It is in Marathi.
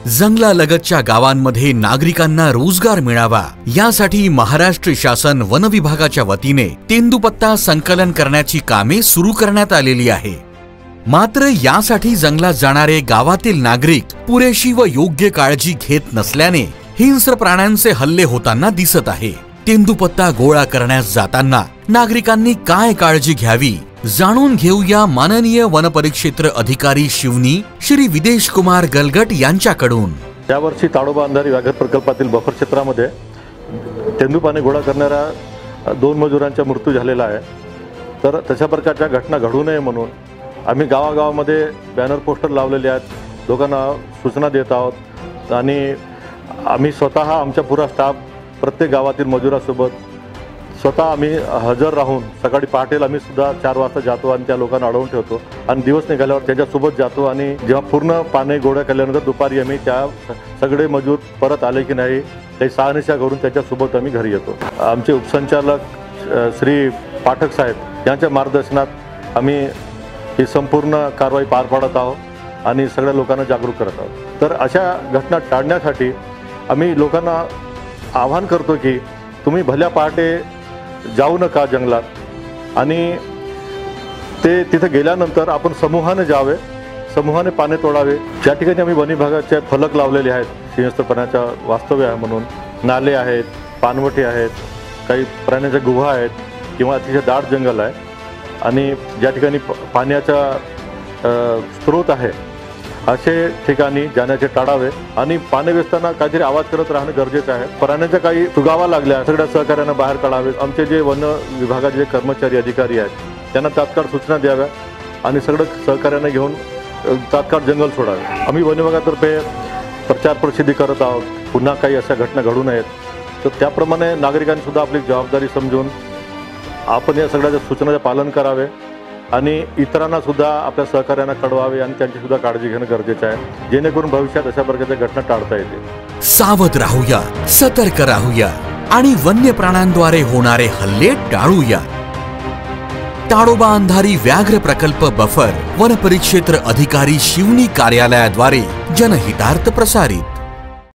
जंगलालगतच्या गावांमध्ये नागरिकांना रोजगार मिळावा यासाठी महाराष्ट्र शासन वन विभागाच्या वतीने तेंदूपत्ता संकलन करण्याची कामे सुरू करण्यात आलेली आहे। मात्र यासाठी जंगलात जाणारे गावातील नागरिक पुरेशी व योग्य काळजी घेत नसल्याने हिंस्र प्राण्यांचे हल्ले होताना दिसत आहे। तेंदूपत्ता गोळा करण्यास जाताना नागरिकांनी काय काळजी घ्यावी जाणून घेऊया माननीय वन परिक्षेत्र अधिकारी शिवनी श्री विदेश कुमार गलगट यांच्याकडून। यावर्षी ताडोबा अंधारी व्याघ्र प्रकल्पातील बफर क्षेत्रामध्ये तेंदूपाने गोळा करणाऱ्या 2 मजुरांचा मृत्यू झालेला आहे। तर तशा प्रकारच्या घटना घडू नये म्हणून आम्ही गावागावामध्ये बॅनर पोस्टर लावलेले आहेत, लोकांना सूचना देत आहोत आणि आम्ही स्वतः आमचा पुरा स्टाफ प्रत्येक गावातील मजुरासोबत स्वतः आम्ही हजर राहून सकाळी पहाटेला आम्ही सुद्धा 4 वाजता जातो आणि त्या लोकांना अडवून ठेवतो आणि दिवस निघाल्यावर त्यांच्यासोबत जातो आणि जेव्हा पूर्ण पाने गोळा केल्यानंतर दुपारी आम्ही त्या सगळे मजूर परत आले की नाही ते शहानिशा करून त्याच्यासोबत आम्ही घरी येतो। आमचे उपसंचालक श्री पाठक साहेब यांच्या मार्गदर्शनात आम्ही ही संपूर्ण कारवाई पार पाडत आहोत आणि सगळ्या लोकांना जागरूक करत आहोत। तर अशा घटना टाळण्यासाठी आम्ही लोकांना आवाहन करतो की तुम्ही भल्या पहाटे जाऊ नका जंगलात आणि ते तिथे गेल्यानंतर आपण समूहाने जावे, समूहाने पाने तोडावे। ज्या ठिकाणी आम्ही वन विभागाचे फलक लावलेले आहेत, सिंहस्थ प्राण्याचा वास्तव्य आहे म्हणून नाले आहेत, पानवटी आहेत, काही प्राण्यांच्या गुहा आहेत किंवा अतिशय दाट जंगल आहे आणि ज्या ठिकाणी पाण्याचा स्रोत आहे असे ठिकाणी जाण्याचे टाळावे आणि पाने वेचताना काहीतरी आवाज करत राहणे गरजेचे आहे। प्राण्यांच्या काही सुगावा लागल्या सगळ्या सहकार्यांना बाहेर काढावे। आमचे जे वन विभागाचे जे कर्मचारी अधिकारी आहेत त्यांना तात्काळ सूचना द्याव्या आणि सगळं सहकार्यांना घेऊन तात्काळ जंगल सोडावे। आम्ही वन विभागातर्फे प्रचार प्रसिद्धी करत आहोत, पुन्हा काही अशा घटना घडू नयेत। तर त्याप्रमाणे नागरिकांनी सुद्धा आपली जबाबदारी समजून आपण या सगळ्या सूचनांचे पालन करावे आणि इतरांना सुद्धा आपल्या सहकार्यांना कळवावे आणि त्यांची सुद्धा काळजी घेणं गरजेचं आहे, जेणेकरून भविष्यात अशा प्रकारच्या घटना टाळता येतील। सावध राहूया, सतर्क राहूया आणि वन्य प्राण्यांद्वारे होणारे हल्ले टाळूया। ताडोबा अंधारी व्याघ्र प्रकल्प बफर वन परिक्षेत्र अधिकारी शिवनी कार्यालयाद्वारे जनहितार्थ प्रसारित।